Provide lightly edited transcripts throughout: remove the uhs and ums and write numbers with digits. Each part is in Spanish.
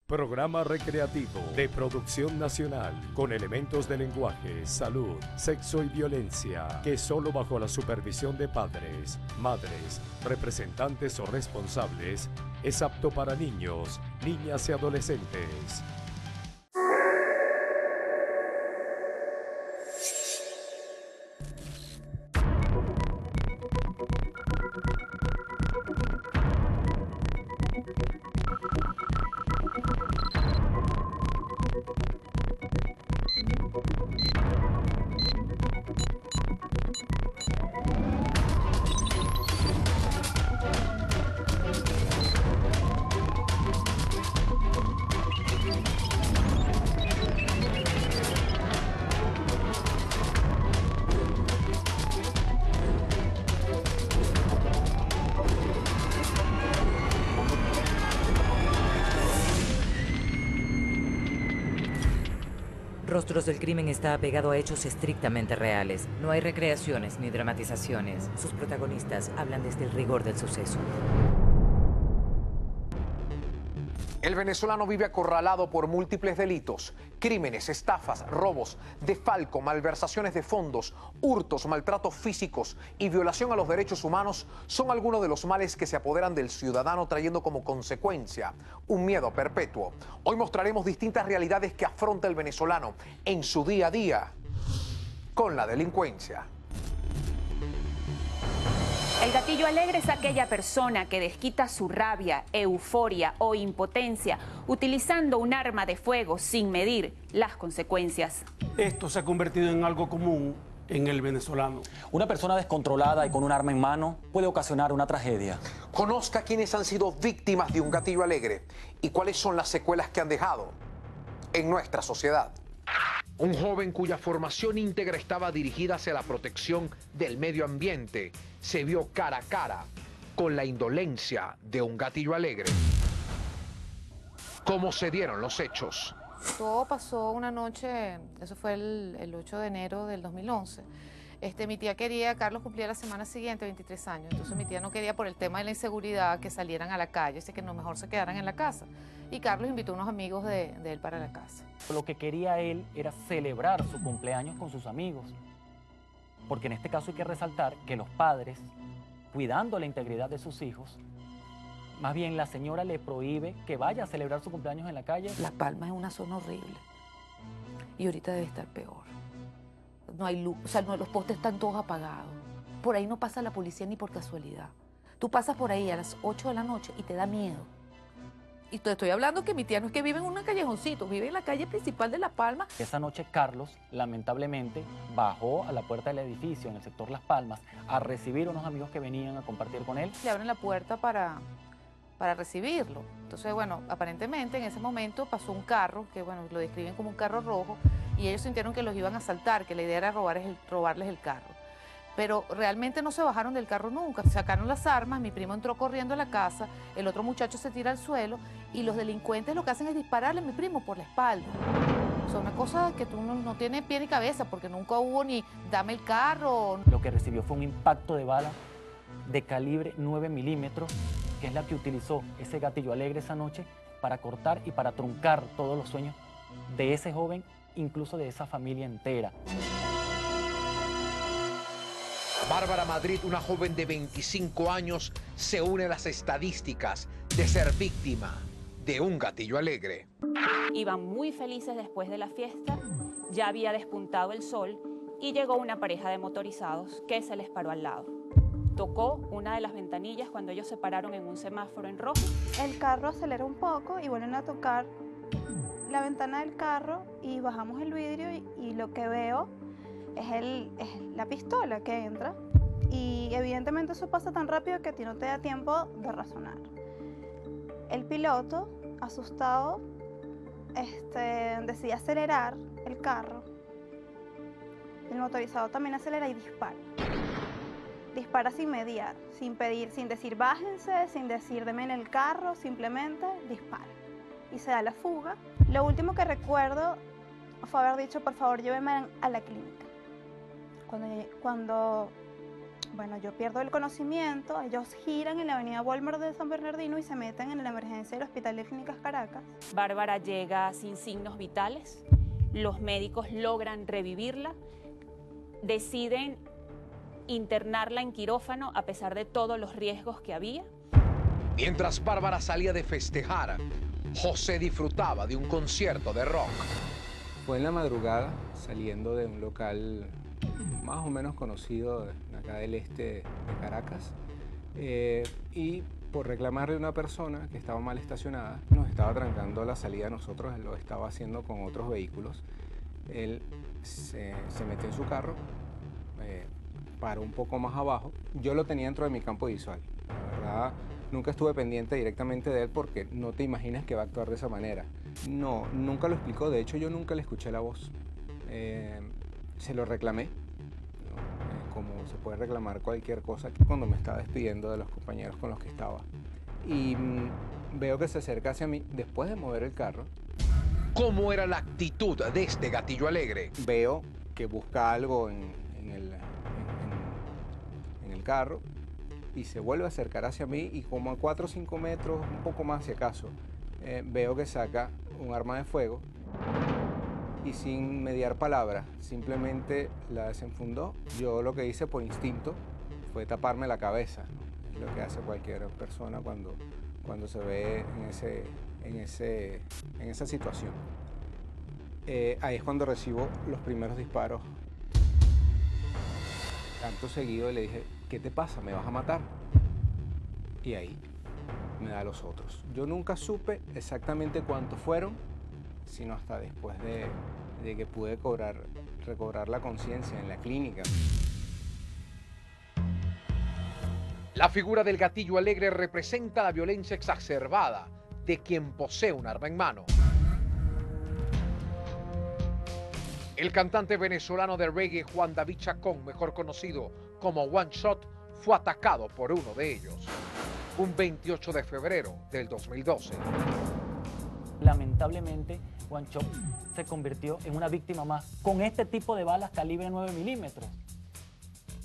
Programa recreativo de producción nacional con elementos de lenguaje, salud, sexo y violencia que solo bajo la supervisión de padres, madres, representantes o responsables es apto para niños, niñas y adolescentes. Rostros del Crimen está apegado a hechos estrictamente reales. No hay recreaciones ni dramatizaciones. Sus protagonistas hablan desde el rigor del suceso. El venezolano vive acorralado por múltiples delitos, crímenes, estafas, robos, defalco, malversaciones de fondos, hurtos, maltratos físicos y violación a los derechos humanos son algunos de los males que se apoderan del ciudadano trayendo como consecuencia un miedo perpetuo. Hoy mostraremos distintas realidades que afronta el venezolano en su día a día con la delincuencia. El gatillo alegre es aquella persona que desquita su rabia, euforia o impotencia utilizando un arma de fuego sin medir las consecuencias. Esto se ha convertido en algo común en el venezolano. Una persona descontrolada y con un arma en mano puede ocasionar una tragedia. Conozca quiénes han sido víctimas de un gatillo alegre y cuáles son las secuelas que han dejado en nuestra sociedad. Un joven cuya formación íntegra estaba dirigida hacia la protección del medio ambiente se vio cara a cara con la indolencia de un gatillo alegre. ¿Cómo se dieron los hechos? Todo pasó una noche, eso fue el 8 de enero del 2011. Mi tía quería, Carlos cumplía la semana siguiente 23 años, entonces mi tía no quería por el tema de la inseguridad que salieran a la calle, así que no, mejor se quedaran en la casa. Y Carlos invitó a unos amigos de él para la casa. Lo que quería él era celebrar su cumpleaños con sus amigos. Porque en este caso hay que resaltar que los padres, cuidando la integridad de sus hijos, más bien la señora le prohíbe que vaya a celebrar su cumpleaños en la calle. Las Palmas es una zona horrible y ahorita debe estar peor. No hay luz, o sea, los postes están todos apagados. Por ahí no pasa la policía ni por casualidad. Tú pasas por ahí a las 8 de la noche y te da miedo. Y te estoy hablando que mi tía no es que vive en un callejoncito, vive en la calle principal de La Palma. Esa noche Carlos, lamentablemente, bajó a la puerta del edificio en el sector Las Palmas a recibir a unos amigos que venían a compartir con él. Le abren la puerta para recibirlo. Entonces, bueno, aparentemente en ese momento pasó un carro, que bueno, lo describen como un carro rojo, y ellos sintieron que los iban a asaltar, que la idea era robarles el carro. Pero realmente no se bajaron del carro nunca, sacaron las armas, mi primo entró corriendo a la casa, el otro muchacho se tira al suelo y los delincuentes lo que hacen es dispararle a mi primo por la espalda. O sea, una cosa que tú no tienes pie ni cabeza, porque nunca hubo ni dame el carro. Lo que recibió fue un impacto de bala de calibre 9 milímetros, que es la que utilizó ese gatillo alegre esa noche para cortar y para truncar todos los sueños de ese joven, incluso de esa familia entera. Bárbara Madrid, una joven de 25 años, se une a las estadísticas de ser víctima de un gatillo alegre. Iban muy felices después de la fiesta, ya había despuntado el sol y llegó una pareja de motorizados que se les paró al lado. Tocó una de las ventanillas cuando ellos se pararon en un semáforo en rojo. El carro acelera un poco y vuelven a tocar la ventana del carro y bajamos el vidrio y lo que veo es la pistola que entra y evidentemente eso pasa tan rápido que a ti no te da tiempo de razonar. El piloto, asustado, decide acelerar el carro. El motorizado también acelera y dispara. Dispara sin mediar, sin pedir, sin decir bájense, sin decir denme en el carro, simplemente dispara. Y se da la fuga. Lo último que recuerdo fue haber dicho, por favor, llévenme a la clínica. Cuando Bueno, yo pierdo el conocimiento, ellos giran en la avenida Walmart de San Bernardino y se meten en la emergencia del Hospital de Clínicas Caracas. Bárbara llega sin signos vitales, los médicos logran revivirla, deciden internarla en quirófano a pesar de todos los riesgos que había. Mientras Bárbara salía de festejar, José disfrutaba de un concierto de rock. Fue en la madrugada, saliendo de un local más o menos conocido acá del este de Caracas, y por reclamarle a una persona que estaba mal estacionada, nos estaba trancando la salida. Nosotros lo estaba haciendo con otros vehículos. Él se metió en su carro, paró un poco más abajo. Yo lo tenía dentro de mi campo visual. La verdad, nunca estuve pendiente directamente de él porque no te imaginas que va a actuar de esa manera. No, nunca lo explicó. De hecho, yo nunca le escuché la voz. Se lo reclamé, ¿no? Como se puede reclamar cualquier cosa cuando me estaba despidiendo de los compañeros con los que estaba. Y veo que se acerca hacia mí después de mover el carro. ¿Cómo era la actitud de este gatillo alegre? Veo que busca algo en el carro y se vuelve a acercar hacia mí, y como a 4 o 5 metros, un poco más si acaso, veo que saca un arma de fuego y sin mediar palabra, simplemente la desenfundó. Yo lo que hice por instinto fue taparme la cabeza, ¿no? Es lo que hace cualquier persona cuando se ve en esa situación. Ahí es cuando recibo los primeros disparos. Tanto seguido, y le dije, ¿qué te pasa? ¿Me vas a matar? Y ahí me da los otros. Yo nunca supe exactamente cuántos fueron, sino hasta después de que pude recobrar la conciencia en la clínica. La figura del gatillo alegre representa la violencia exacerbada de quien posee un arma en mano. El cantante venezolano de reggae Juan David Chacón, mejor conocido como One Shot, fue atacado por uno de ellos un 28 de febrero del 2012. Lamentablemente, One Shot se convirtió en una víctima más con este tipo de balas calibre 9 milímetros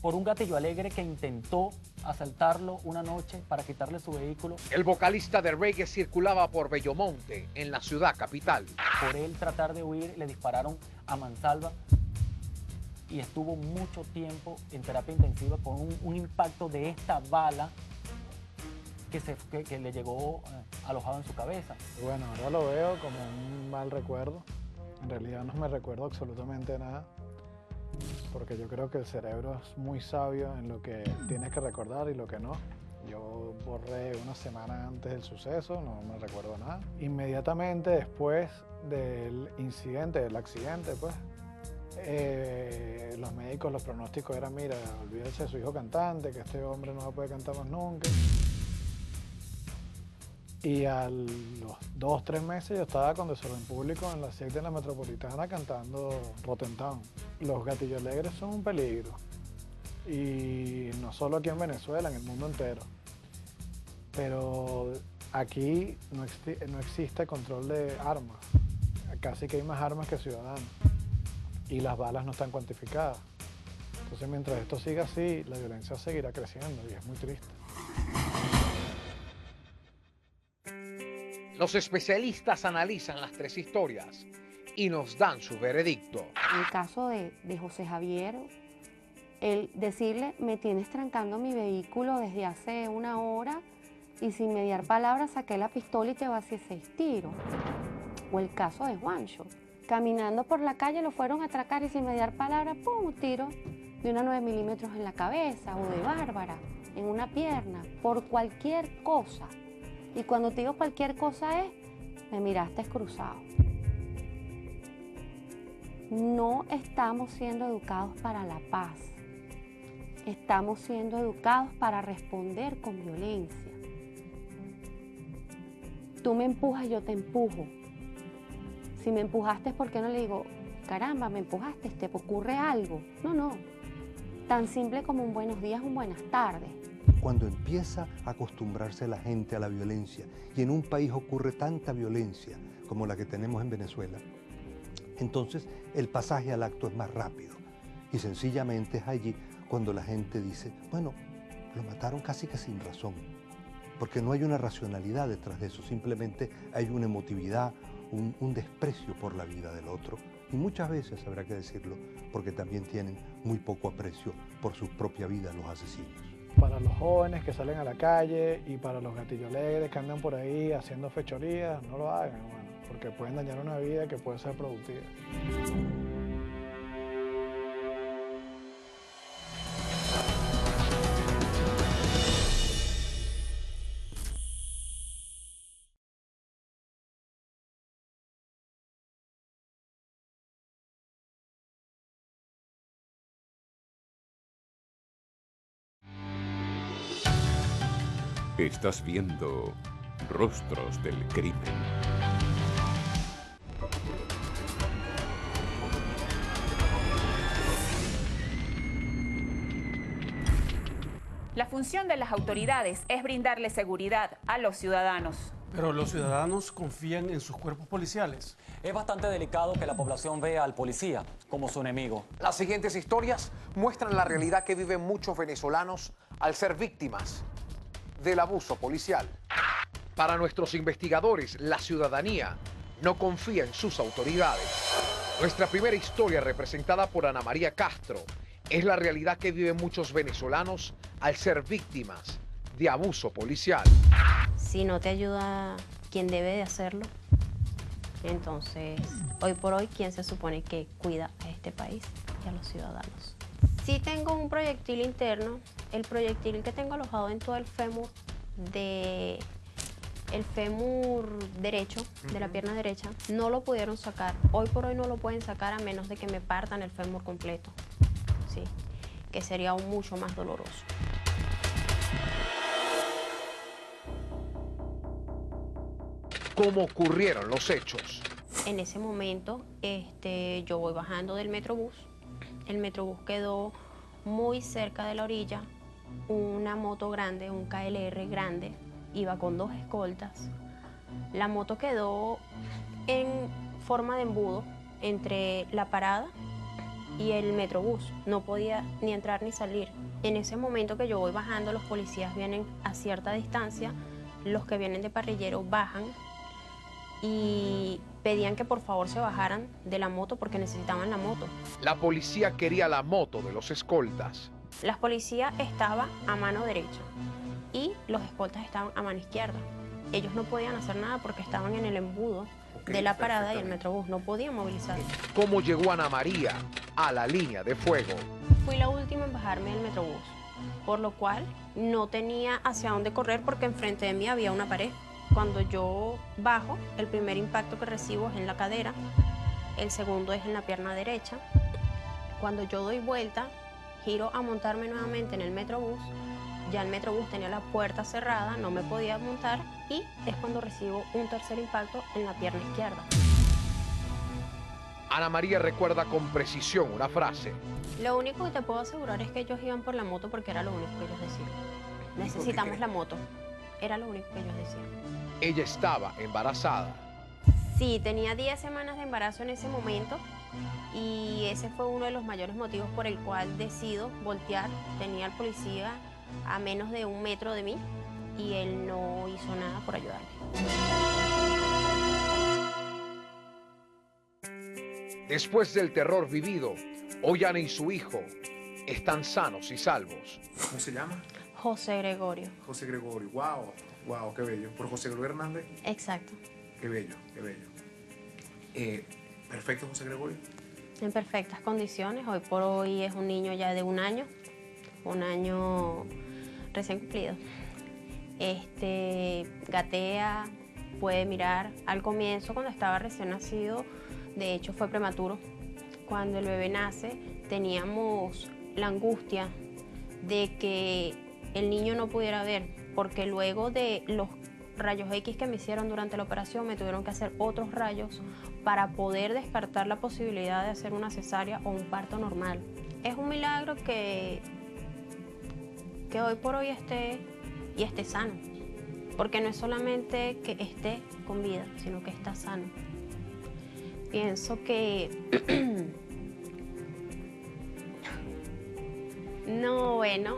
por un gatillo alegre que intentó asaltarlo una noche para quitarle su vehículo. El vocalista de reggae circulaba por Bellomonte, en la ciudad capital. Por él tratar de huir, le dispararon a mansalva y estuvo mucho tiempo en terapia intensiva con un impacto de esta bala que le llegó alojado en su cabeza. Bueno, ahora lo veo como un mal recuerdo. En realidad no me recuerdo absolutamente nada, porque yo creo que el cerebro es muy sabio en lo que tienes que recordar y lo que no. Yo borré una semana antes del suceso, no me recuerdo nada. Inmediatamente después del incidente, del accidente, pues, los médicos, los pronósticos eran, mira, olvídese de su hijo cantante, que este hombre no va a poder cantar más nunca. Y a los 2 o 3 meses yo estaba con Desorden Público en la SIEC de la Metropolitana cantando Rotten Town. Los gatillos alegres son un peligro. Y no solo aquí en Venezuela, en el mundo entero. Pero aquí no existe control de armas. Casi que hay más armas que ciudadanos. Y las balas no están cuantificadas. Entonces, mientras esto siga así, la violencia seguirá creciendo y es muy triste. Los especialistas analizan las 3 historias y nos dan su veredicto. En el caso de José Javier, el decirle, me tienes trancando mi vehículo desde hace 1 hora y sin mediar palabras saqué la pistola y te vacié 6 tiros. O el caso de One Shot. Caminando por la calle lo fueron a atracar y sin mediar palabras, ¡pum!, un tiro de una 9 milímetros en la cabeza, o de Bárbara, en una pierna, por cualquier cosa. Y cuando te digo cualquier cosa es, me miraste cruzado. No estamos siendo educados para la paz. Estamos siendo educados para responder con violencia. Tú me empujas, yo te empujo. Si me empujaste, ¿por qué no le digo, caramba, me empujaste, te ocurre algo? No, no. Tan simple como un buenos días, un buenas tardes. Cuando empieza a acostumbrarse la gente a la violencia y en un país ocurre tanta violencia como la que tenemos en Venezuela, entonces el pasaje al acto es más rápido y sencillamente es allí cuando la gente dice, bueno, lo mataron casi que sin razón, porque no hay una racionalidad detrás de eso, simplemente hay una emotividad, un desprecio por la vida del otro, y muchas veces, habrá que decirlo, porque también tienen muy poco aprecio por su propia vida los asesinos. Para los jóvenes que salen a la calle y para los gatillos alegres que andan por ahí haciendo fechorías, no lo hagan, hermano, porque pueden dañar una vida que puede ser productiva. Estás viendo Rostros del Crimen. La función de las autoridades es brindarle seguridad a los ciudadanos. Pero los ciudadanos confían en sus cuerpos policiales. Es bastante delicado que la población vea al policía como su enemigo. Las siguientes historias muestran la realidad que viven muchos venezolanos al ser víctimas del abuso policial. Para nuestros investigadores, la ciudadanía no confía en sus autoridades. Nuestra primera historia, representada por Ana María Castro, es la realidad que viven muchos venezolanos al ser víctimas de abuso policial. Si no te ayuda quien debe de hacerlo, entonces, hoy por hoy, ¿quién se supone que cuida a este país y a los ciudadanos? Sí tengo un proyectil interno, el proyectil que tengo alojado en todo el fémur derecho, de la pierna derecha, no lo pudieron sacar. Hoy por hoy no lo pueden sacar a menos de que me partan el fémur completo, sí, que sería aún mucho más doloroso. ¿Cómo ocurrieron los hechos? En ese momento, yo voy bajando del Metrobús. El Metrobús quedó muy cerca de la orilla. Una moto grande, un KLR grande, iba con 2 escoltas. La moto quedó en forma de embudo entre la parada y el Metrobús. No podía ni entrar ni salir. En ese momento que yo voy bajando, los policías vienen a cierta distancia. Los que vienen de parrillero bajan y pedían que por favor se bajaran de la moto porque necesitaban la moto. La policía quería la moto de los escoltas. La policía estaba a mano derecha y los escoltas estaban a mano izquierda. Ellos no podían hacer nada porque estaban en el embudo de la parada y el Metrobús. No podían movilizar. ¿Cómo llegó Ana María a la línea de fuego? Fui la última en bajarme del Metrobús, por lo cual no tenía hacia dónde correr porque enfrente de mí había una pared. Cuando yo bajo, el primer impacto que recibo es en la cadera, el segundo es en la pierna derecha. Cuando yo doy vuelta, giro a montarme nuevamente en el Metrobús. Ya el Metrobús tenía la puerta cerrada, no me podía montar y es cuando recibo un tercer impacto en la pierna izquierda. Ana María recuerda con precisión una frase. Lo único que te puedo asegurar es que ellos iban por la moto porque era lo único que ellos decían. Necesitamos la moto. Era lo único que ellos decían. Ella estaba embarazada. Sí, tenía 10 semanas de embarazo en ese momento y ese fue uno de los mayores motivos por el cual decido voltear. Tenía al policía a menos de 1 metro de mí y él no hizo nada por ayudarme. Después del terror vivido, hoy Ana y su hijo están sanos y salvos. ¿Cómo se llama? José Gregorio. José Gregorio, wow, wow, qué bello. ¿Por José Gregorio Hernández? Exacto. Qué bello, qué bello. ¿Perfecto José Gregorio? En perfectas condiciones. Hoy por hoy es un niño ya de 1 año recién cumplido. Gatea, puede mirar. Al comienzo, cuando estaba recién nacido, de hecho fue prematuro. Cuando el bebé nace, teníamos la angustia de que el niño no pudiera ver, porque luego de los rayos X que me hicieron durante la operación, me tuvieron que hacer otros rayos para poder descartar la posibilidad de hacer una cesárea o un parto normal. Es un milagro que hoy por hoy esté sano, porque no es solamente que esté con vida, sino que está sano. Pienso que No, bueno,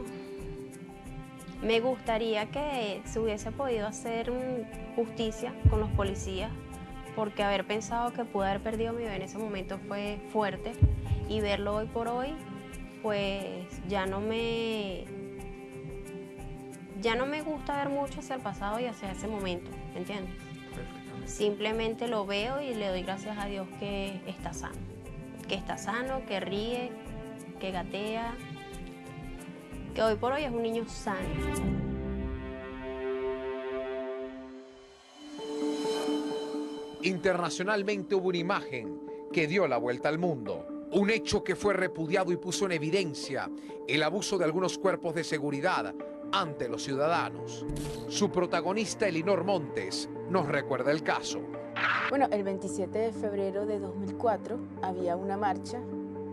me gustaría que se hubiese podido hacer justicia con los policías, porque haber pensado que pude haber perdido a mi bebé en ese momento fue fuerte, y verlo hoy por hoy, pues ya no me gusta ver mucho hacia el pasado y hacia ese momento, ¿me entiendes? Simplemente lo veo y le doy gracias a Dios que está sano, que ríe, que gatea, que hoy por hoy es un niño sano. Internacionalmente hubo una imagen que dio la vuelta al mundo. Un hecho que fue repudiado y puso en evidencia el abuso de algunos cuerpos de seguridad ante los ciudadanos. Su protagonista, Elinor Montes, nos recuerda el caso. Bueno, el 27 de febrero de 2004 había una marcha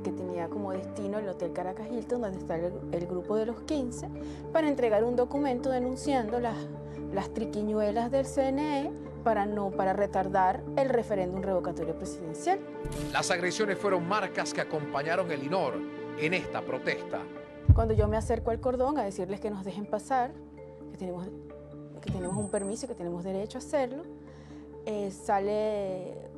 que tenía como destino el Hotel Caracas Hilton, donde está el grupo de los 15, para entregar un documento denunciando las triquiñuelas del CNE para retardar el referéndum revocatorio presidencial. Las agresiones fueron marcas que acompañaron a Elinor en esta protesta. Cuando yo me acerco al cordón a decirles que nos dejen pasar, que tenemos un permiso y que tenemos derecho a hacerlo, sale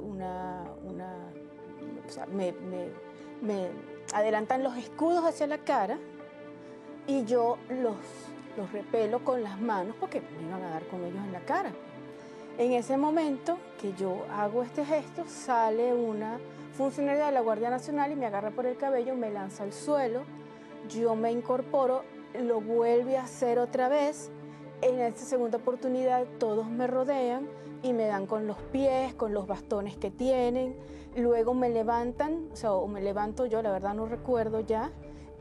o sea, me adelantan los escudos hacia la cara y yo los repelo con las manos porque me iban a dar con ellos en la cara. En ese momento que yo hago este gesto, sale una funcionaria de la Guardia Nacional y me agarra por el cabello, me lanza al suelo, yo me incorporo, lo vuelve a hacer otra vez. En esta segunda oportunidad todos me rodean y me dan con los pies, con los bastones que tienen. Luego me levantan, o me levanto yo, la verdad no recuerdo ya,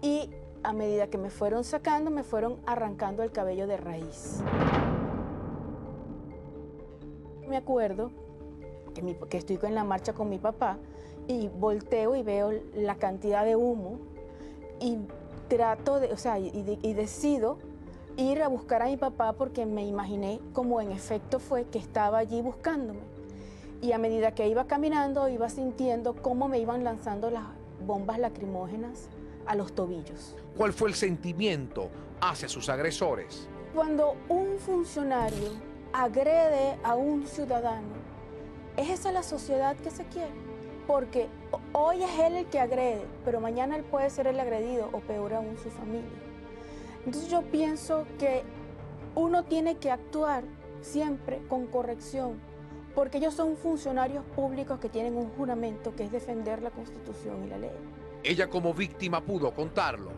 y a medida que me fueron sacando, me fueron arrancando el cabello de raíz. Me acuerdo que estoy en la marcha con mi papá y volteo y veo la cantidad de humo y trato de, y decido ir a buscar a mi papá porque me imaginé como en efecto fue que estaba allí buscándome. Y a medida que iba caminando, iba sintiendo cómo me iban lanzando las bombas lacrimógenas a los tobillos. ¿Cuál fue el sentimiento hacia sus agresores? Cuando un funcionario agrede a un ciudadano, ¿es esa la sociedad que se quiere? Porque hoy es él el que agrede, pero mañana él puede ser el agredido o peor aún su familia. Entonces yo pienso que uno tiene que actuar siempre con corrección, porque ellos son funcionarios públicos que tienen un juramento que es defender la Constitución y la ley. Ella como víctima pudo contarlo.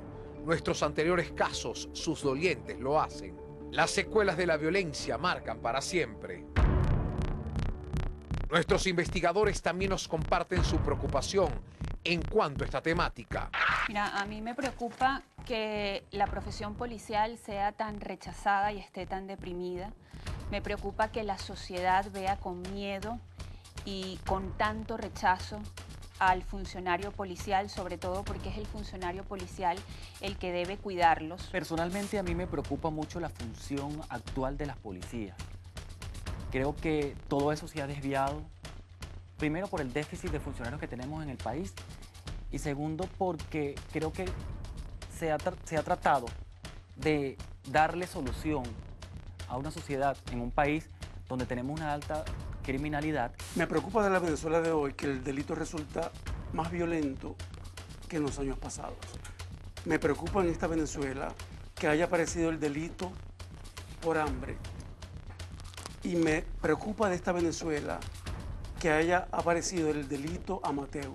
Nuestros anteriores casos, sus dolientes, lo hacen. Las secuelas de la violencia marcan para siempre. Nuestros investigadores también nos comparten su preocupación en cuanto a esta temática. Mira, a mí me preocupa que la profesión policial sea tan rechazada y esté tan deprimida. Me preocupa que la sociedad vea con miedo y con tanto rechazo al funcionario policial, sobre todo porque es el funcionario policial el que debe cuidarlos. Personalmente a mí me preocupa mucho la función actual de las policías. Creo que todo eso se ha desviado, primero por el déficit de funcionarios que tenemos en el país y segundo porque creo que se ha tratado de darle solución a una sociedad en un país donde tenemos una alta criminalidad. Me preocupa de la Venezuela de hoy que el delito resulta más violento que en los años pasados. Me preocupa en esta Venezuela que haya aparecido el delito por hambre. Y me preocupa de esta Venezuela que haya aparecido el delito amateur,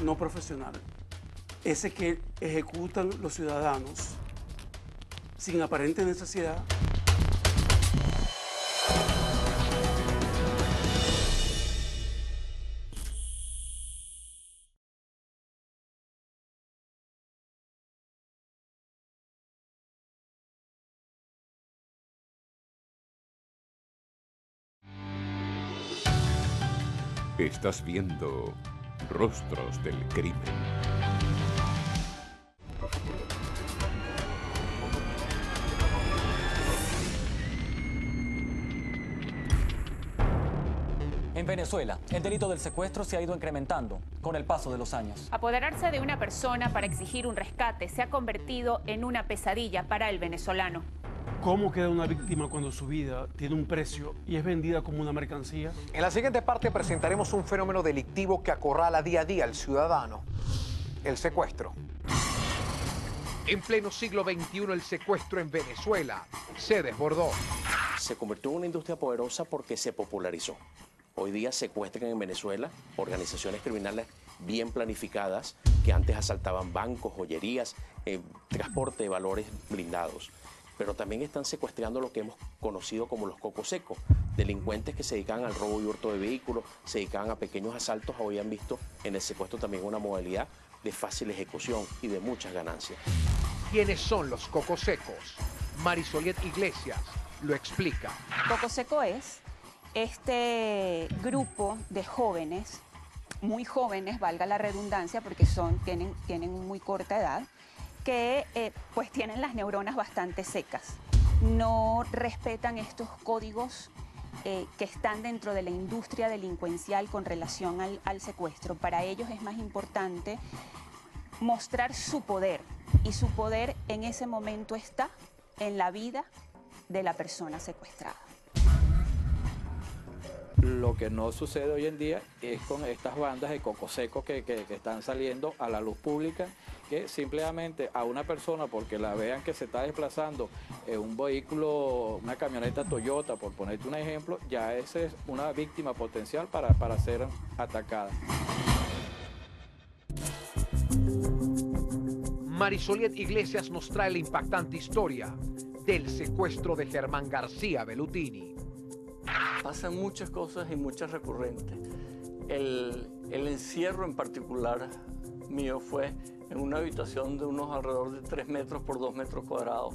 no profesional. Ese que ejecutan los ciudadanos sin aparente necesidad. Estás viendo Rostros del Crimen. En Venezuela Venezuela, el delito del secuestro se ha ido incrementando con el paso de los años. Apoderarse de una persona para exigir un rescate se ha convertido en una pesadilla para el venezolano. ¿Cómo queda una víctima cuando su vida tiene un precio y es vendida como una mercancía? En la siguiente parte presentaremos un fenómeno delictivo que acorrala día a día al ciudadano: el secuestro. En pleno siglo XXI, el secuestro en Venezuela se desbordó. Se convirtió en una industria poderosa porque se popularizó. Hoy día secuestran en Venezuela organizaciones criminales bien planificadas que antes asaltaban bancos, joyerías, transporte de valores blindados. Pero también están secuestrando lo que hemos conocido como los cocos secos, delincuentes que se dedican al robo y hurto de vehículos, se dedican a pequeños asaltos. Hoy han visto en el secuestro también una modalidad de fácil ejecución y de muchas ganancias. ¿Quiénes son los cocos secos? Marisoliet Iglesias lo explica. Coco Seco es este grupo de jóvenes, muy jóvenes, valga la redundancia, porque tienen muy corta edad, que pues tienen las neuronas bastante secas. No respetan estos códigos que están dentro de la industria delincuencial con relación al secuestro. Para ellos es más importante mostrar su poder, y su poder en ese momento está en la vida de la persona secuestrada. Lo que no sucede hoy en día es con estas bandas de coco seco que están saliendo a la luz pública, que simplemente a una persona, porque la vean que se está desplazando en un vehículo, una camioneta Toyota, por ponerte un ejemplo, ya esa es una víctima potencial para ser atacada. Marisoliet Iglesias nos trae la impactante historia del secuestro de Germán García Bellutini. Pasan muchas cosas y muchas recurrentes. El encierro en particular mío fue en una habitación de unos alrededor de 3 metros por 2 metros cuadrados.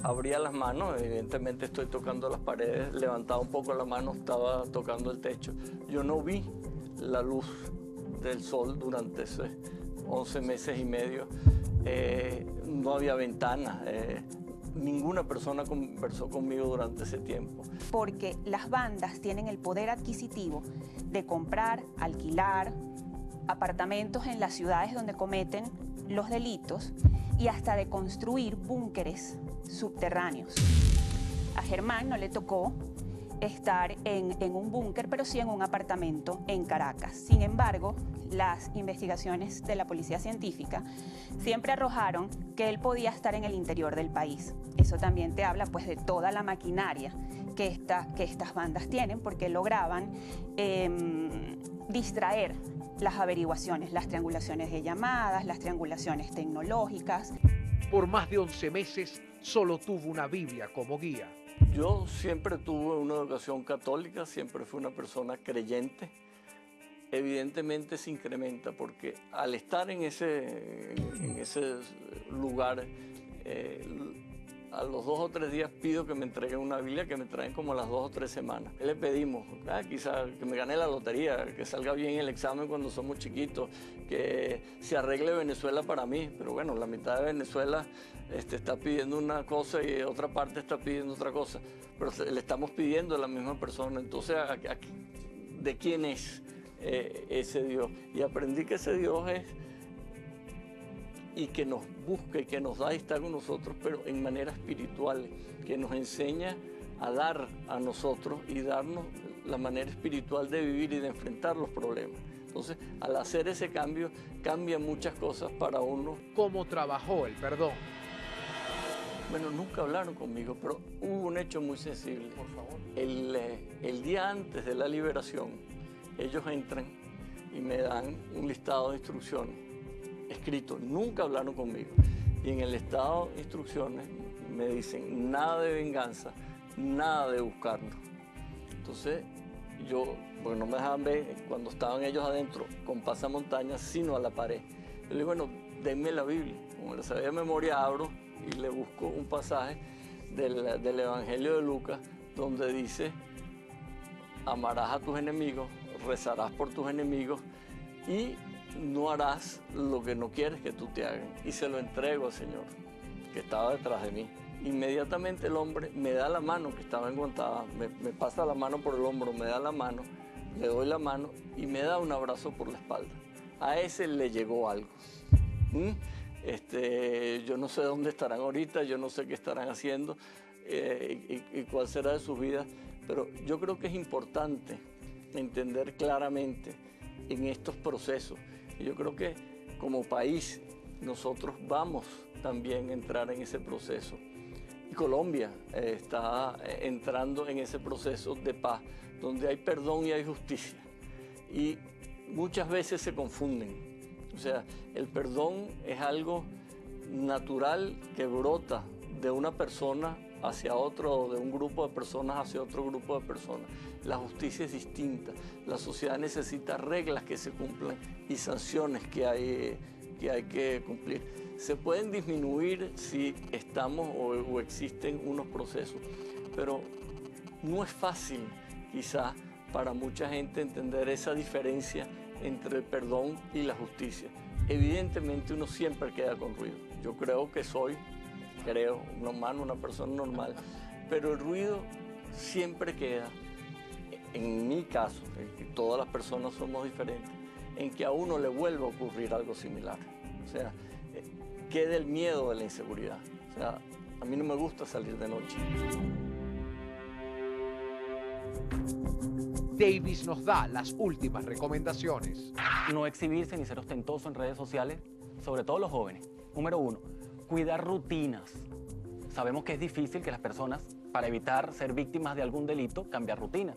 Abría las manos, evidentemente estoy tocando las paredes, levantaba un poco la mano, estaba tocando el techo. Yo no vi la luz del sol durante ese 11 meses y medio. No había ventanas. Ninguna persona conversó conmigo durante ese tiempo. Porque las bandas tienen el poder adquisitivo de comprar, alquilar apartamentos en las ciudades donde cometen los delitos y hasta de construir búnkeres subterráneos. A Germán no le tocó estar en un búnker, pero sí en un apartamento en Caracas. Sin embargo, las investigaciones de la policía científica siempre arrojaron que él podía estar en el interior del país. Eso también te habla pues de toda la maquinaria que estas bandas tienen, porque lograban distraer las averiguaciones, las triangulaciones de llamadas, las triangulaciones tecnológicas. Por más de 11 meses solo tuvo una Biblia como guía. Yo siempre tuve una educación católica, siempre fui una persona creyente. Evidentemente se incrementa porque al estar en ese lugar, a los 2 o 3 días pido que me entreguen una Biblia, que me traen como a las 2 o 3 semanas. Le pedimos, quizá que me gane la lotería, que salga bien el examen cuando somos chiquitos, que se arregle Venezuela para mí. Pero bueno, la mitad de Venezuela está pidiendo una cosa y otra parte está pidiendo otra cosa. Pero le estamos pidiendo a la misma persona. Entonces, ¿de quién es ese Dios? Y aprendí que ese Dios es y que nos busca y que nos da y está con nosotros, pero en manera espiritual, que nos enseña a dar a nosotros y darnos la manera espiritual de vivir y de enfrentar los problemas. Entonces, al hacer ese cambio, cambian muchas cosas para uno. ¿Cómo trabajó el perdón? Bueno, nunca hablaron conmigo, pero hubo un hecho muy sensible. Por favor. El día antes de la liberación, ellos entran y me dan un listado de instrucciones escrito, nunca hablaron conmigo. Y en el estado de instrucciones me dicen nada de venganza, nada de buscarnos. Entonces yo, porque no me dejaban ver cuando estaban ellos adentro con pasamontañas, sino a la pared. Yo le digo, bueno, denme la Biblia. Como la sabía de memoria, abro y le busco un pasaje del Evangelio de Lucas donde dice, amarás a tus enemigos, rezarás por tus enemigos y no harás lo que no quieres que tú te hagan. Y se lo entrego al Señor, que estaba detrás de mí. Inmediatamente el hombre me da la mano, que estaba enguantada, me pasa la mano por el hombro, me da la mano, le doy la mano y me da un abrazo por la espalda. A ese le llegó algo. Yo no sé dónde estarán ahorita, yo no sé qué estarán haciendo y cuál será de sus vidas, pero yo creo que es importante entender claramente en estos procesos. Y yo creo que como país nosotros vamos también a entrar en ese proceso. Y Colombia está entrando en ese proceso de paz, donde hay perdón y hay justicia. Y muchas veces se confunden. O sea, el perdón es algo natural que brota de una persona hacia otro, o de un grupo de personas hacia otro grupo de personas. La justicia es distinta. La sociedad necesita reglas que se cumplan y sanciones que hay que cumplir. Se pueden disminuir si estamos o existen unos procesos, pero no es fácil quizás para mucha gente entender esa diferencia entre el perdón y la justicia. Evidentemente uno siempre queda con ruido. Yo creo que soy un humano, una persona normal, pero el ruido siempre queda, en mi caso, todas las personas somos diferentes, en que a uno le vuelva a ocurrir algo similar. O sea, queda el miedo de la inseguridad. O sea, a mí no me gusta salir de noche. Davis nos da las últimas recomendaciones. No exhibirse ni ser ostentoso en redes sociales, sobre todo los jóvenes. Número 1, cuidar rutinas. Sabemos que es difícil que las personas, para evitar ser víctimas de algún delito, cambiar rutina.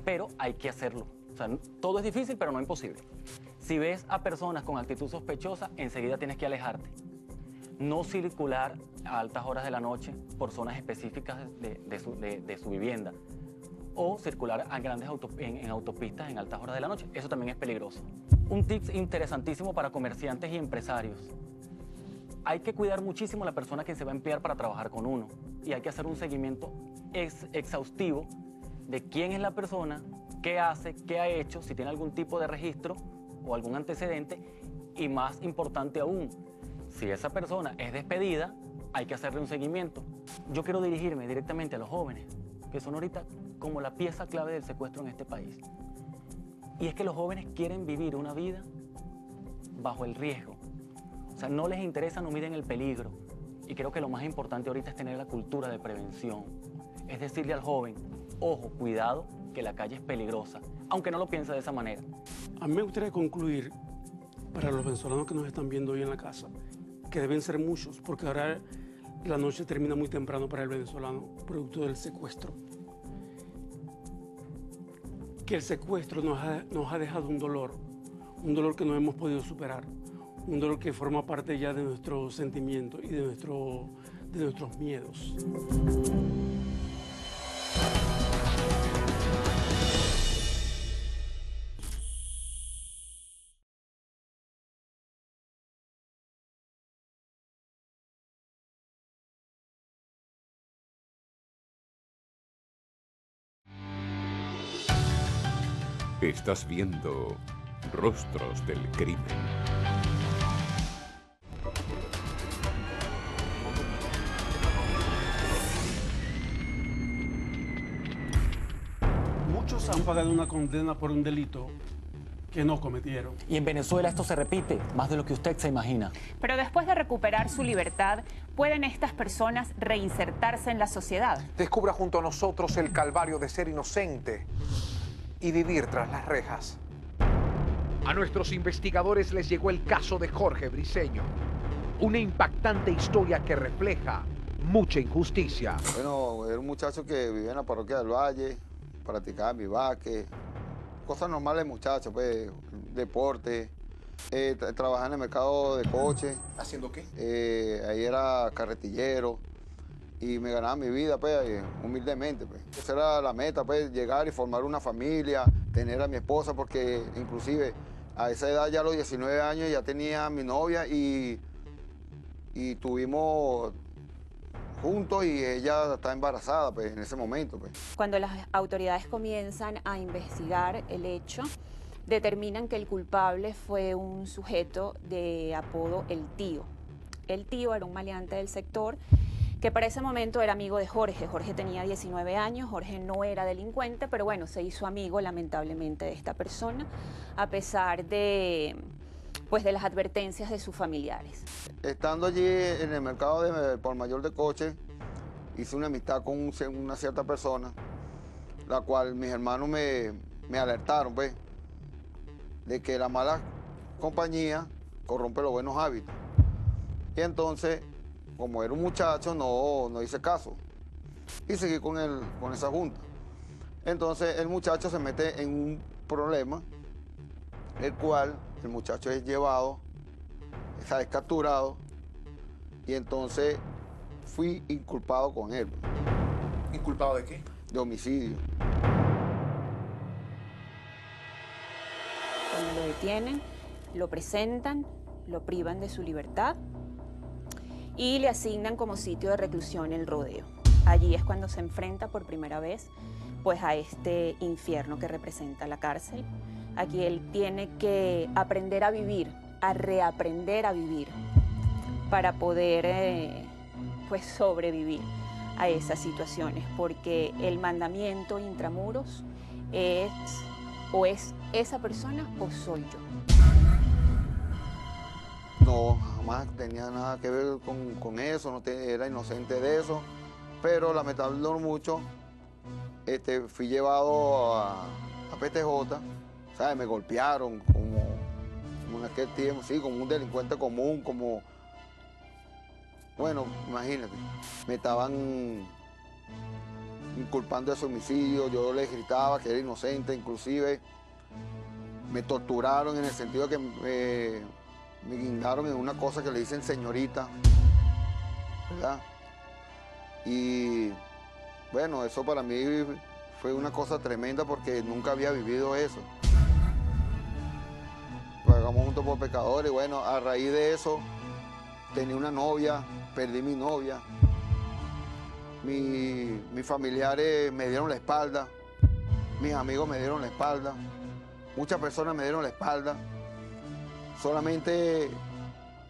Pero hay que hacerlo. O sea, todo es difícil, pero no imposible. Si ves a personas con actitud sospechosa, enseguida tienes que alejarte. No circular a altas horas de la noche por zonas específicas de su vivienda. O circular a en autopistas en altas horas de la noche. Eso también es peligroso. Un tip interesantísimo para comerciantes y empresarios. Hay que cuidar muchísimo a la persona que se va a emplear para trabajar con uno. Y hay que hacer un seguimiento exhaustivo de quién es la persona, qué hace, qué ha hecho, si tiene algún tipo de registro o algún antecedente. Y más importante aún, si esa persona es despedida, hay que hacerle un seguimiento. Yo quiero dirigirme directamente a los jóvenes, que son ahorita como la pieza clave del secuestro en este país. Y es que los jóvenes quieren vivir una vida bajo el riesgo. O sea, no les interesa, no miden el peligro. Y creo que lo más importante ahorita es tener la cultura de prevención. Es decirle al joven, ojo, cuidado, que la calle es peligrosa, aunque no lo piense de esa manera. A mí me gustaría concluir, para los venezolanos que nos están viendo hoy en la casa, que deben ser muchos, porque ahora la noche termina muy temprano para el venezolano, producto del secuestro. Que el secuestro nos ha dejado un dolor que no hemos podido superar, un dolor que forma parte ya de nuestros sentimientos y de nuestros miedos. Estás viendo Rostros del Crimen. Muchos han pagado una condena por un delito que no cometieron. Y en Venezuela esto se repite más de lo que usted se imagina. Pero después de recuperar su libertad, ¿pueden estas personas reinsertarse en la sociedad? Descubra junto a nosotros el calvario de ser inocente y vivir tras las rejas. A nuestros investigadores les llegó el caso de Jorge Briceño, una impactante historia que refleja mucha injusticia. Bueno, era un muchacho que vivía en la parroquia del Valle, practicaba bivaque, cosas normales muchachos, pues, deporte, trabajaba en el mercado de coches. ¿Haciendo qué? Ahí era carretillero y me ganaba mi vida, pues, humildemente, pues. Esa era la meta, pues, llegar y formar una familia, tener a mi esposa, porque inclusive a esa edad, ya a los 19 años, ya tenía a mi novia y tuvimos juntos y ella está embarazada, pues, en ese momento, pues. Cuando las autoridades comienzan a investigar el hecho, determinan que el culpable fue un sujeto de apodo El Tío. El Tío era un maleante del sector que para ese momento era amigo de Jorge. Jorge tenía 19 años, Jorge no era delincuente, pero bueno, se hizo amigo lamentablemente de esta persona, a pesar de, pues, de las advertencias de sus familiares. Estando allí en el mercado de por mayor de coche, hice una amistad con una cierta persona, la cual mis hermanos me alertaron, pues, de que la mala compañía corrompe los buenos hábitos. Y entonces, como era un muchacho, no hice caso y seguí con esa junta. Entonces el muchacho se mete en un problema, el cual el muchacho es llevado, es capturado, y entonces fui inculpado con él. ¿Inculpado de qué? De homicidio. Cuando lo detienen, lo presentan, lo privan de su libertad y le asignan como sitio de reclusión el Rodeo. Allí es cuando se enfrenta por primera vez, pues, a este infierno que representa la cárcel. Aquí él tiene que aprender a vivir, a reaprender a vivir, para poder pues sobrevivir a esas situaciones, porque el mandamiento intramuros es o es esa persona o soy yo. No, jamás tenía nada que ver con eso, era inocente de eso, pero lamentablemente mucho, fui llevado a PTJ, ¿sabes? Me golpearon como en aquel tiempo, sí, como un delincuente común, como, bueno, imagínate, me estaban inculpando de ese homicidio, yo les gritaba que era inocente, inclusive me torturaron en el sentido de que me guindaron en una cosa que le dicen señorita, ¿verdad? Y bueno, eso para mí fue una cosa tremenda porque nunca había vivido eso. Pagamos juntos por pecadores y bueno, a raíz de eso tenía una novia, perdí mi novia. Mis familiares me dieron la espalda, mis amigos me dieron la espalda, muchas personas me dieron la espalda. Solamente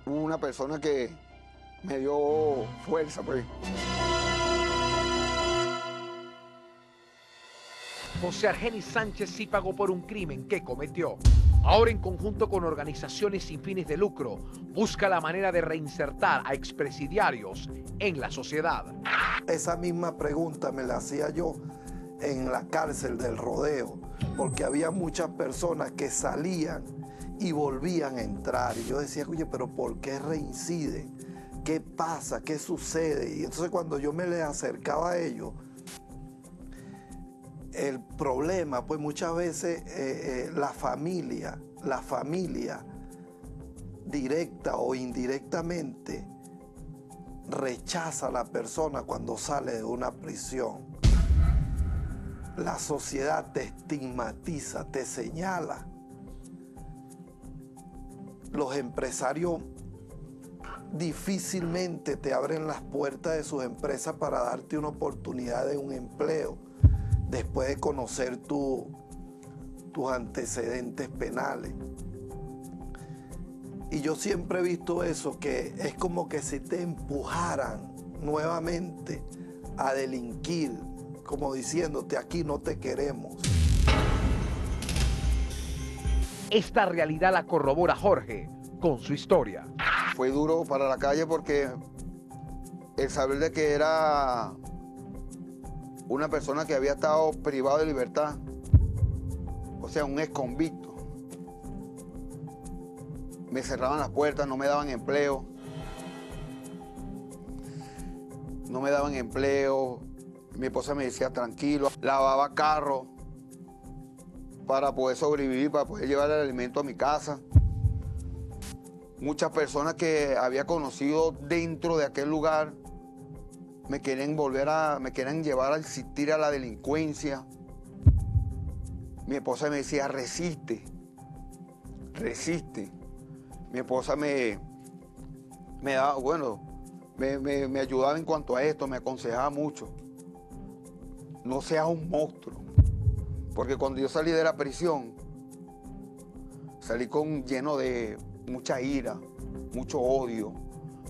hubo una persona que me dio fuerza, pues. José Argenis Sánchez sí pagó por un crimen que cometió. Ahora, en conjunto con organizaciones sin fines de lucro, busca la manera de reinsertar a expresidiarios en la sociedad. Esa misma pregunta me la hacía yo en la cárcel del Rodeo, porque había muchas personas que salían y volvían a entrar. Y yo decía, oye, pero ¿por qué reinciden? ¿Qué pasa? ¿Qué sucede? Y entonces cuando yo me les acercaba a ellos, el problema, pues muchas veces la familia, directa o indirectamente, rechaza a la persona cuando sale de una prisión. La sociedad te estigmatiza, te señala. Los empresarios difícilmente te abren las puertas de sus empresas para darte una oportunidad de un empleo después de conocer tus antecedentes penales. Y yo siempre he visto eso, que es como que si te empujaran nuevamente a delinquir, como diciéndote, aquí no te queremos. Esta realidad la corrobora Jorge con su historia. Fue duro para la calle porque el saber de que era una persona que había estado privado de libertad, o sea, un exconvicto. Me cerraban las puertas, no me daban empleo. No me daban empleo. Mi esposa me decía tranquilo, lavaba carro para poder sobrevivir, para poder llevar el alimento a mi casa. Muchas personas que había conocido dentro de aquel lugar me querían llevar a asistir a la delincuencia. Mi esposa me decía, resiste, resiste. Mi esposa me daba, bueno, me ayudaba en cuanto a esto, me aconsejaba mucho. No seas un monstruo. Porque cuando yo salí de la prisión, salí lleno de mucha ira, mucho odio.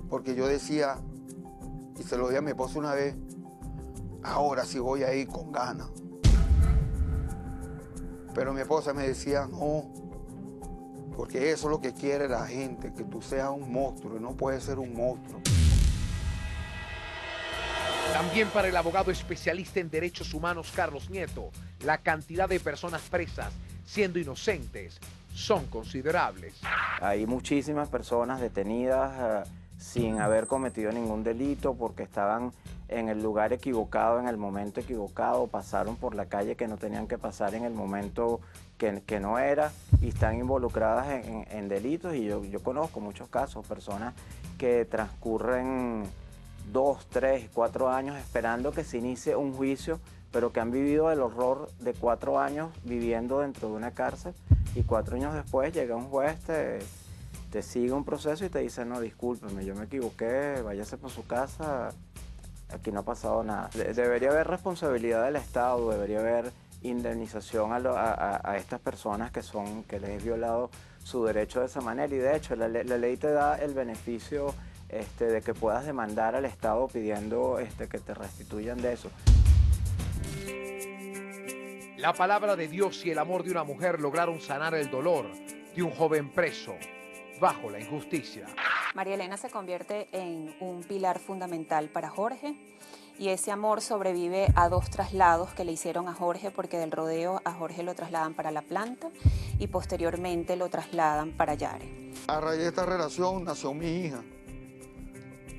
Porque yo decía, y se lo di a mi esposa una vez, ahora sí voy a ir con ganas. Pero mi esposa me decía, no, porque eso es lo que quiere la gente, que tú seas un monstruo y no puedes ser un monstruo. También para el abogado especialista en derechos humanos Carlos Nieto, la cantidad de personas presas siendo inocentes son considerables. Hay muchísimas personas detenidas sin haber cometido ningún delito porque estaban en el lugar equivocado, en el momento equivocado, pasaron por la calle que no tenían que pasar en el momento que no era y están involucradas en delitos. Y yo conozco muchos casos, personas que transcurren 2, 3, 4 años esperando que se inicie un juicio, pero que han vivido el horror de 4 años viviendo dentro de una cárcel y 4 años después llega un juez, te sigue un proceso y te dice, no, discúlpeme, yo me equivoqué, váyase por su casa, aquí no ha pasado nada. Debería haber responsabilidad del Estado, debería haber indemnización a estas personas que les es violado su derecho de esa manera. Y de hecho, la ley te da el beneficio de que puedas demandar al Estado pidiendo que te restituyan de eso. La palabra de Dios y el amor de una mujer lograron sanar el dolor de un joven preso bajo la injusticia. María Elena se convierte en un pilar fundamental para Jorge y ese amor sobrevive a 2 traslados que le hicieron a Jorge, porque del rodeo a Jorge lo trasladan para La Planta y posteriormente lo trasladan para Yare. A raíz de esta relación nació mi hija,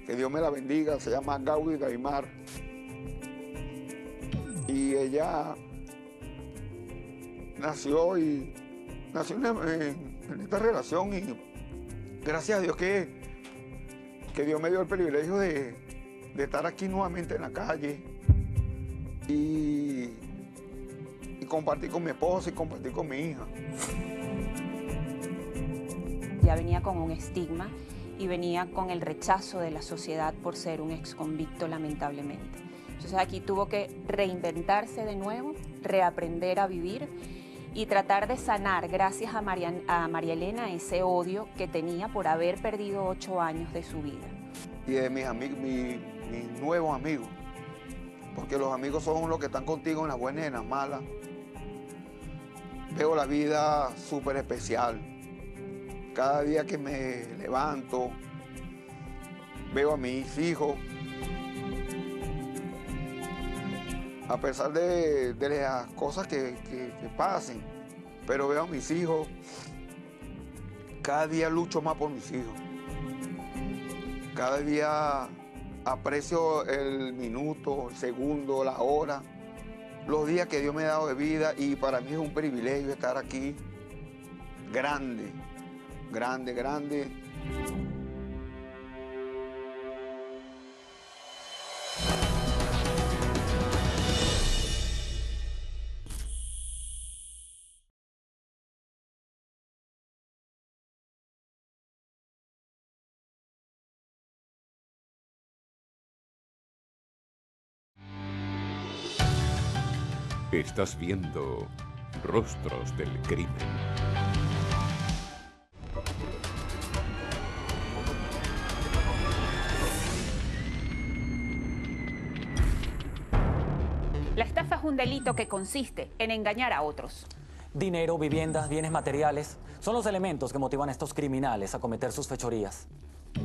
que Dios me la bendiga, se llama Gaudi Daimar. Y ella nació en esta relación y gracias a Dios que Dios me dio el privilegio de estar aquí nuevamente en la calle y compartir con mi esposa y compartir con mi hija. Ya venía con un estigma y venía con el rechazo de la sociedad por ser un exconvicto, lamentablemente. Entonces aquí tuvo que reinventarse de nuevo, reaprender a vivir y tratar de sanar, gracias a María Elena, ese odio que tenía por haber perdido 8 años de su vida. Y de mis amigos, mis nuevos amigos, porque los amigos son los que están contigo en las buenas y en las malas. Veo la vida súper especial. Cada día que me levanto, veo a mis hijos. A pesar de las cosas que pasen, pero veo a mis hijos, cada día lucho más por mis hijos. Cada día aprecio el minuto, el segundo, la hora, los días que Dios me ha dado de vida y para mí es un privilegio estar aquí. Grande, grande, grande. Estás viendo Rostros del Crimen. La estafa es un delito que consiste en engañar a otros. Dinero, viviendas, bienes materiales son los elementos que motivan a estos criminales a cometer sus fechorías.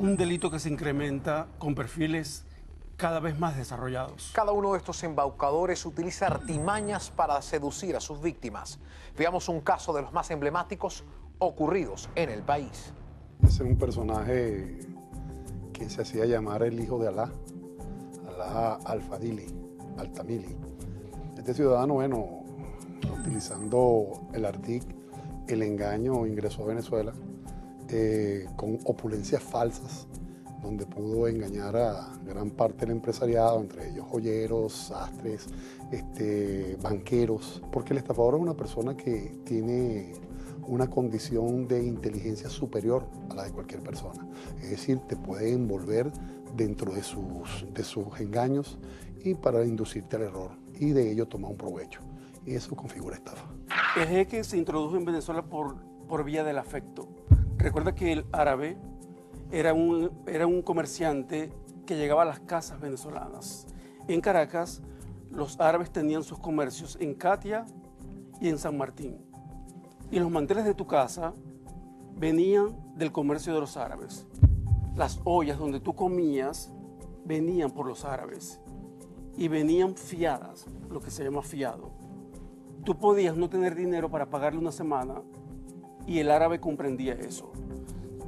Un delito que se incrementa con perfiles cada vez más desarrollados. Cada uno de estos embaucadores utiliza artimañas para seducir a sus víctimas. Veamos un caso de los más emblemáticos ocurridos en el país. Ese es un personaje que se hacía llamar el hijo de Alá, Alá Altamili. Este ciudadano, bueno, utilizando el ARTIC, el engaño, ingresó a Venezuela con opulencias falsas, donde pudo engañar a gran parte del empresariado, entre ellos joyeros, sastres, banqueros, porque el estafador es una persona que tiene una condición de inteligencia superior a la de cualquier persona. Es decir, te puede envolver dentro de sus engaños y para inducirte al error, y de ello toma un provecho. Y eso configura estafa. Es que se introdujo en Venezuela por vía del afecto. Recuerda que el árabe era un comerciante que llegaba a las casas venezolanas. En Caracas, los árabes tenían sus comercios en Catia y en San Martín. Y los manteles de tu casa venían del comercio de los árabes. Las ollas donde tú comías venían por los árabes y venían fiadas, lo que se llama fiado. Tú podías no tener dinero para pagarle una semana y el árabe comprendía eso.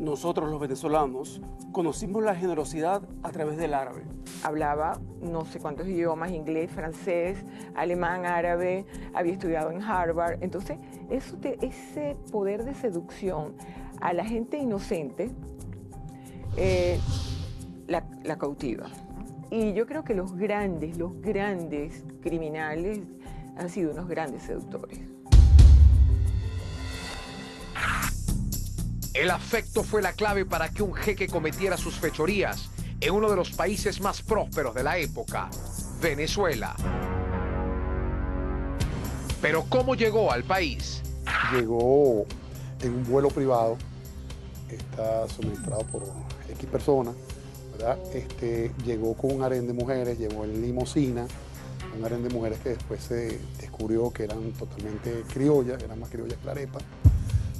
Nosotros los venezolanos conocimos la generosidad a través del árabe. Hablaba no sé cuántos idiomas, inglés, francés, alemán, árabe, había estudiado en Harvard. Entonces, ese poder de seducción a la gente inocente la cautiva. Y yo creo que los grandes criminales han sido unos grandes seductores. El afecto fue la clave para que un jeque cometiera sus fechorías en uno de los países más prósperos de la época, Venezuela. Pero ¿cómo llegó al país? Llegó en un vuelo privado, está suministrado por X personas, ¿verdad? Llegó con un harén de mujeres, llegó en limusina, un harén de mujeres que después se descubrió que eran totalmente criollas, eran más criollas que la arepa.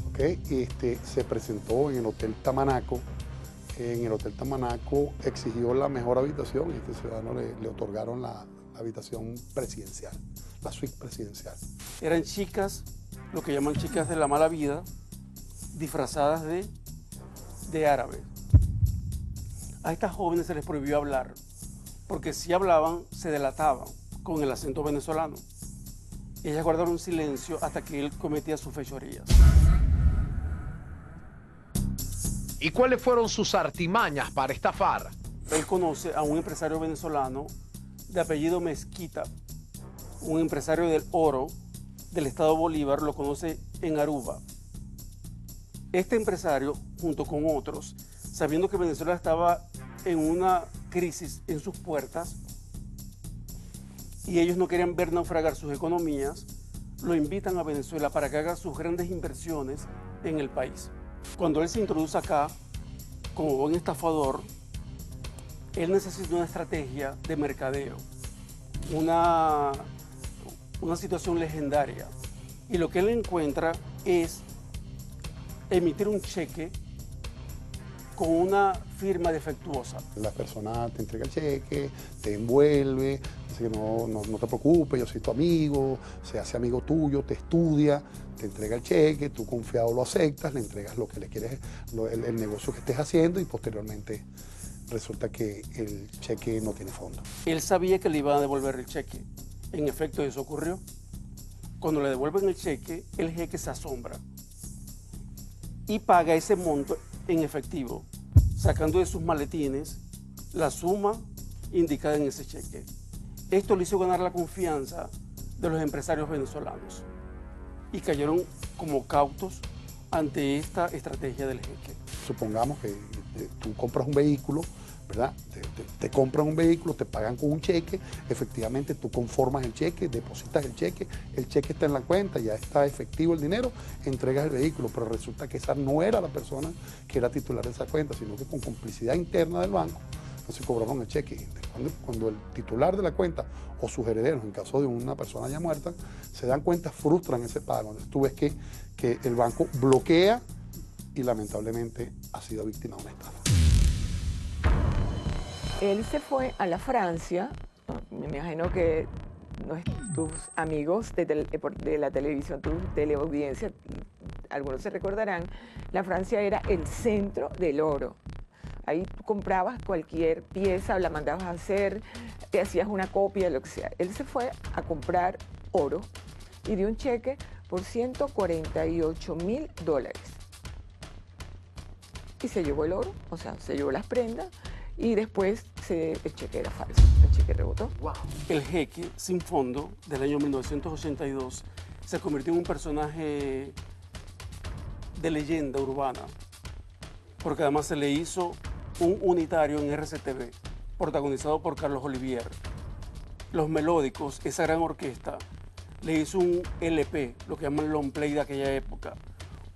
¿Okay? Se presentó en el Hotel Tamanaco. En el Hotel Tamanaco exigió la mejor habitación y este ciudadano le otorgaron la habitación presidencial, la suite presidencial. Eran chicas, lo que llaman chicas de la mala vida, disfrazadas de árabes. A estas jóvenes se les prohibió hablar, porque si hablaban se delataban con el acento venezolano. Ellas guardaron silencio hasta que él cometía sus fechorías. ¿Y cuáles fueron sus artimañas para estafar? Él conoce a un empresario venezolano de apellido Mezquita, un empresario del oro del estado Bolívar, lo conoce en Aruba. Este empresario, junto con otros, sabiendo que Venezuela estaba en una crisis en sus puertas y ellos no querían ver naufragar sus economías, lo invitan a Venezuela para que haga sus grandes inversiones en el país. Cuando él se introduce acá, como buen estafador, él necesita una estrategia de mercadeo, una situación legendaria. Y lo que él encuentra es emitir un cheque con una firma defectuosa. La persona te entrega el cheque, te envuelve, dice que no te preocupes, yo soy tu amigo, se hace amigo tuyo, te estudia, te entrega el cheque, tú confiado lo aceptas, le entregas lo que le quieres, el negocio que estés haciendo y posteriormente resulta que el cheque no tiene fondo. Él sabía que le iban a devolver el cheque. En efecto, eso ocurrió. Cuando le devuelven el cheque, el jeque se asombra y paga ese monto en efectivo, sacando de sus maletines la suma indicada en ese cheque. Esto le hizo ganar la confianza de los empresarios venezolanos y cayeron como cautos ante esta estrategia del jeque. Supongamos que tú compras un vehículo, ¿verdad? Te compran un vehículo, te pagan con un cheque, efectivamente tú conformas el cheque, depositas el cheque está en la cuenta, ya está efectivo el dinero, entregas el vehículo, pero resulta que esa no era la persona que era titular de esa cuenta, sino que con complicidad interna del banco no se cobraron el cheque. Cuando el titular de la cuenta o sus herederos, en caso de una persona ya muerta, se dan cuenta, frustran ese pago. Entonces tú ves que el banco bloquea y lamentablemente ha sido víctima de una estafa. Él se fue a la Francia, me imagino que tus amigos de la televisión, tu teleaudiencia, algunos se recordarán, la Francia era el centro del oro. Ahí tú comprabas cualquier pieza, la mandabas a hacer, te hacías una copia, lo que sea. Él se fue a comprar oro y dio un cheque por $148.000. Y se llevó el oro, o sea, se llevó las prendas y después el cheque era falso, el cheque rebotó. Wow. El jeque sin fondo del año 1982 se convirtió en un personaje de leyenda urbana, porque además se le hizo un unitario en RCTV, protagonizado por Carlos Olivier. Los Melódicos, esa gran orquesta, le hizo un LP, lo que llaman long play de aquella época,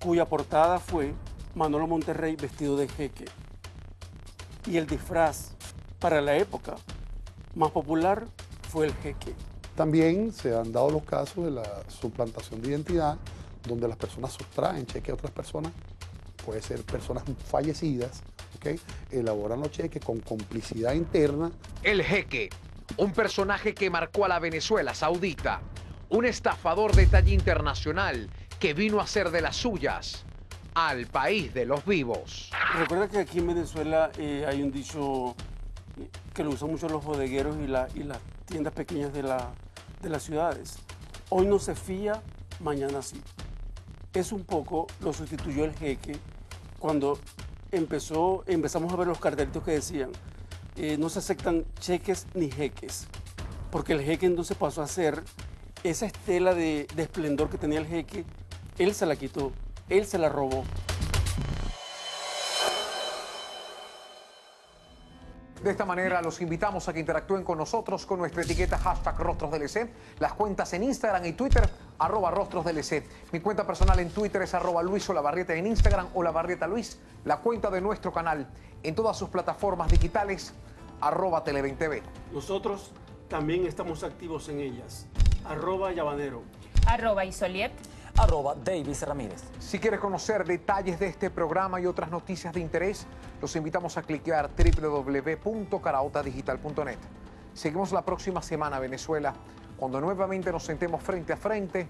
cuya portada fue Manolo Monterrey vestido de jeque. Y el disfraz para la época más popular fue el jeque. También se han dado los casos de la suplantación de identidad, donde las personas sustraen cheques a otras personas, puede ser personas fallecidas, ¿okay? Elaboran los cheques con complicidad interna. El jeque, un personaje que marcó a la Venezuela saudita, un estafador de talla internacional que vino a hacer de las suyas al país de los vivos. Recuerda que aquí en Venezuela hay un dicho que lo usan mucho los bodegueros y las tiendas pequeñas de las ciudades. Hoy no se fía, mañana sí. Es un poco, lo sustituyó el jeque cuando empezamos a ver los cartelitos que decían no se aceptan cheques ni jeques, porque el jeque entonces pasó a ser esa estela de esplendor que tenía el jeque, él se la quitó, él se la robó. De esta manera los invitamos a que interactúen con nosotros con nuestra etiqueta #RostrosDLC, las cuentas en Instagram y Twitter, @RostrosDLC. Mi cuenta personal en Twitter es @LuisOlavarrieta, en Instagram @LavarrietaLuis, la cuenta de nuestro canal en todas sus plataformas digitales, @Tele20TV. Nosotros también estamos activos en ellas, @Yabanero, @Isoliet, Davis Ramírez. Si quieres conocer detalles de este programa y otras noticias de interés, los invitamos a cliquear www.caraotadigital.net. Seguimos la próxima semana, Venezuela, cuando nuevamente nos sentemos frente a frente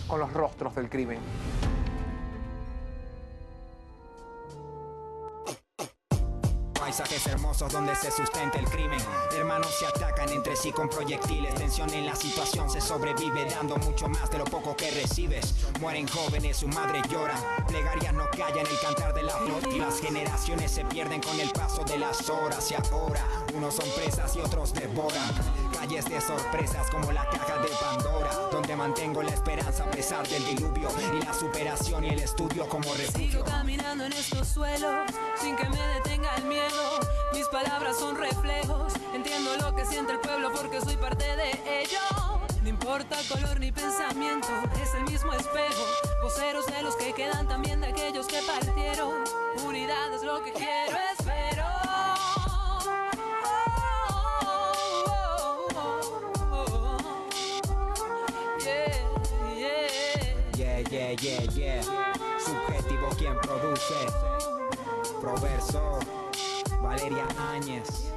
con los rostros del crimen. Paisajes hermosos donde se sustenta el crimen. Hermanos se atacan entre sí con proyectiles. Tensión en la situación, se sobrevive dando mucho más de lo poco que recibes. Mueren jóvenes, su madre llora. Plegarias no callan el cantar de la flor. Y las generaciones se pierden con el paso de las horas. Y ahora, unos son presas y otros devoran. Calles de sorpresas como la caja de Pandora, donde mantengo la esperanza a pesar del diluvio. Y la superación y el estudio como refugio. Sigo caminando en estos suelos sin que me detenga el miedo. Mis palabras son reflejos, entiendo lo que siente el pueblo porque soy parte de ello. No importa color ni pensamiento, es el mismo espejo. Voceros de los que quedan, también de aquellos que partieron. Unidad es lo que quiero, espero. Yeah. Subjetivo quien produce. Proverso, Valeria Áñez.